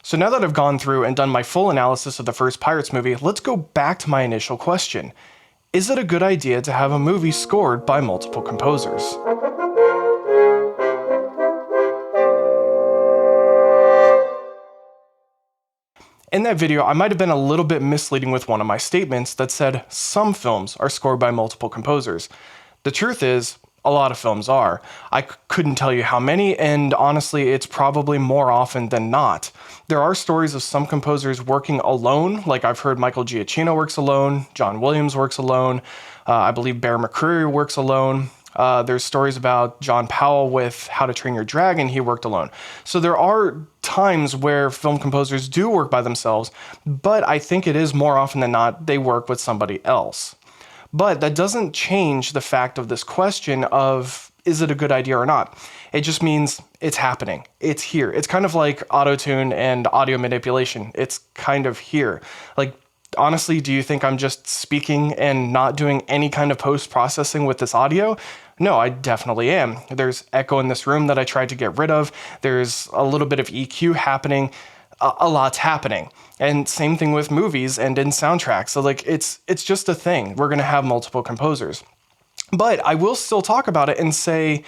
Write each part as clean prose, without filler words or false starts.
So now that I've gone through and done my full analysis of the first Pirates movie, let's go back to my initial question. Is it a good idea to have a movie scored by multiple composers? In that video, I might have been a little bit misleading with one of my statements that said some films are scored by multiple composers. The truth is, a lot of films are. I couldn't tell you how many, and honestly, it's probably more often than not. There are stories of some composers working alone, like I've heard Michael Giacchino works alone, John Williams works alone, I believe Bear McCreary works alone. There's stories about John Powell with How to Train Your Dragon, he worked alone. So there are times where film composers do work by themselves, but I think it is more often than not they work with somebody else. But that doesn't change the fact of this question of, is it a good idea or not? It just means it's happening. It's here. It's kind of like auto-tune and audio manipulation. It's kind of here. Like, honestly, do you think I'm just speaking and not doing any kind of post-processing with this audio? No, I definitely am. There's echo in this room that I tried to get rid of. There's a little bit of EQ happening. A lot's happening. And same thing with movies and in soundtracks. So like it's just a thing. We're going to have multiple composers. But I will still talk about it and say,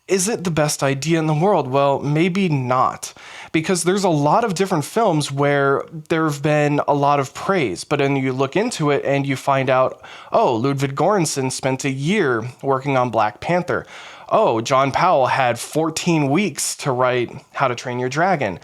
is it the best idea in the world? Well, maybe not. Because there's a lot of different films where there have been a lot of praise, but then you look into it and you find out, oh, Ludwig Göransson spent a year working on Black Panther. Oh, John Powell had 14 weeks to write How to Train Your Dragon.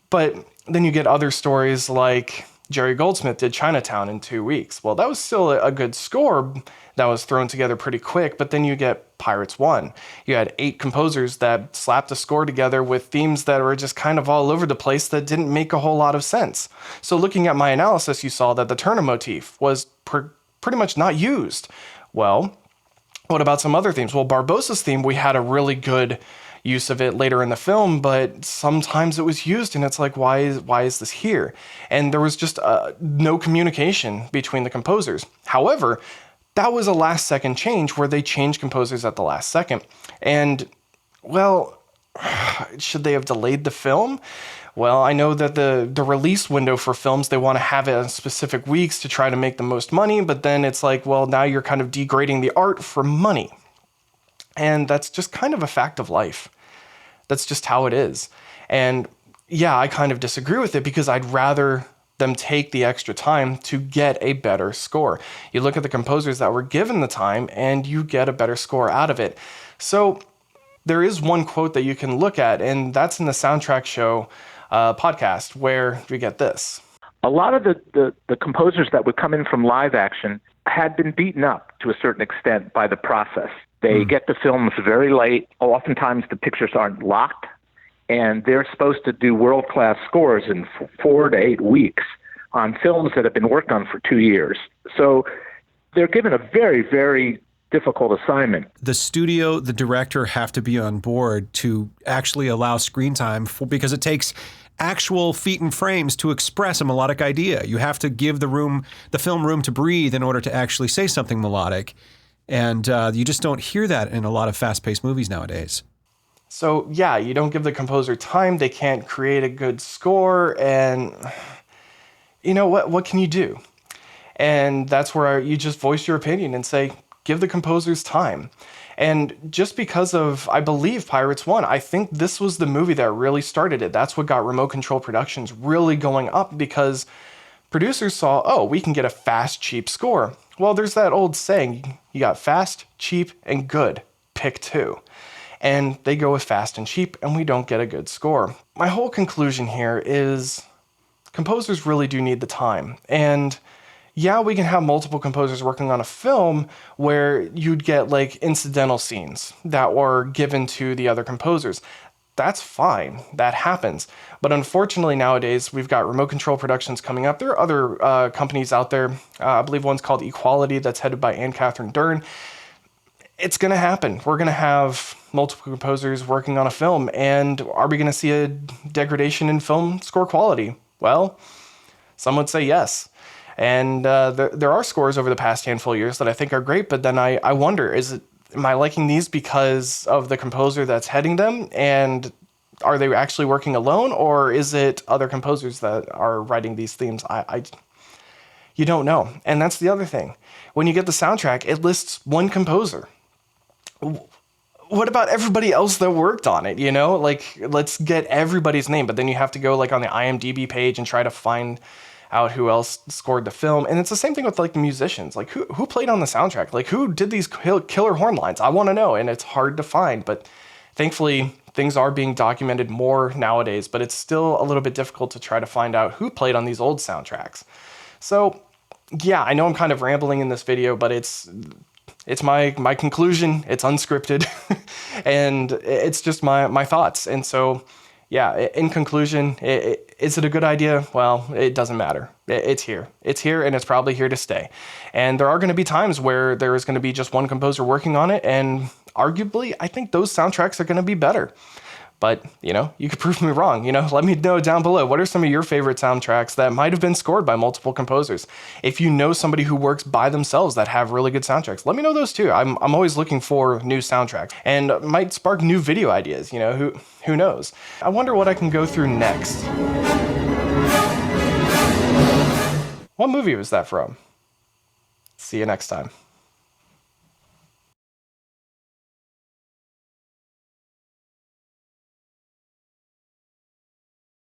But then you get other stories like Jerry Goldsmith did Chinatown in 2 weeks. Well, that was still a good score that was thrown together pretty quick, but then you get Pirates 1. You had 8 composers that slapped a score together with themes that were just kind of all over the place that didn't make a whole lot of sense. So looking at my analysis, you saw that the Turner motif was pretty much not used. Well, what about some other themes? Well, Barbossa's theme, we had a really good use of it later in the film, but sometimes it was used and it's like, why is this here? And there was just no communication between the composers. However, that was a last second change where they changed composers at the last second. And, well, should they have delayed the film? Well, I know that the release window for films, they want to have it in specific weeks to try to make the most money, but then it's like, well, now you're kind of degrading the art for money. And that's just kind of a fact of life. That's just how it is. And yeah, I kind of disagree with it because I'd rather them take the extra time to get a better score. You look at the composers that were given the time and you get a better score out of it. So there is one quote that you can look at, and that's in the Soundtrack Show podcast, where you get this. A lot of the composers that would come in from live action had been beaten up to a certain extent by the process. They get the films very late. Oftentimes the pictures aren't locked, and they're supposed to do world-class scores in 4 to 8 weeks on films that have been worked on for 2 years. So they're given a very, very difficult assignment. The studio, the director have to be on board to actually allow screen time because it takes actual feet and frames to express a melodic idea. You have to give the film room to breathe in order to actually say something melodic. And you just don't hear that in a lot of fast-paced movies nowadays. So yeah, you don't give the composer time, they can't create a good score, and you know what can you do? And that's where you just voice your opinion and say, give the composers time. And just because of, I believe, Pirates 1, I think this was the movie that really started it. That's what got Remote Control Productions really going up, because producers saw, oh, we can get a fast, cheap score. Well, there's that old saying, you got fast, cheap, and good. Pick 2. And they go with fast and cheap, and we don't get a good score. My whole conclusion here is composers really do need the time. And yeah, we can have multiple composers working on a film where you'd get like incidental scenes that were given to the other composers. That's fine. That happens. But unfortunately nowadays, we've got Remote Control Productions coming up. There are other companies out there. I believe one's called Equality that's headed by Anne Catherine Dern. It's going to happen. We're going to have multiple composers working on a film. And are we going to see a degradation in film score quality? Well, some would say yes. And there are scores over the past handful of years that I think are great, but then I wonder, am I liking these because of the composer that's heading them? And Are they actually working alone, or is it other composers that are writing these themes? You don't know. And that's the other thing. When you get the soundtrack, it lists one composer. What about everybody else that worked on it? Like, let's get everybody's name, but then you have to go like on the IMDb page and try to find out who else scored the film. And it's the same thing with like the musicians. Like, who played on the soundtrack? Like, who did these killer horn lines? I want to know, and it's hard to find. But thankfully, things are being documented more nowadays, but it's still a little bit difficult to try to find out who played on these old soundtracks. So yeah, I know I'm kind of rambling in this video, but it's my conclusion. It's unscripted and it's just my thoughts. And so, yeah, in conclusion, is it a good idea? Well, it doesn't matter. It's here. It's here, and it's probably here to stay. And there are going to be times where there is going to be just one composer working on it, and arguably, I think those soundtracks are going to be better. But, you could prove me wrong. Let me know down below. What are some of your favorite soundtracks that might have been scored by multiple composers? If you know somebody who works by themselves that have really good soundtracks, let me know those too. I'm always looking for new soundtracks, and might spark new video ideas. Who knows? I wonder what I can go through next. What movie was that from? See you next time.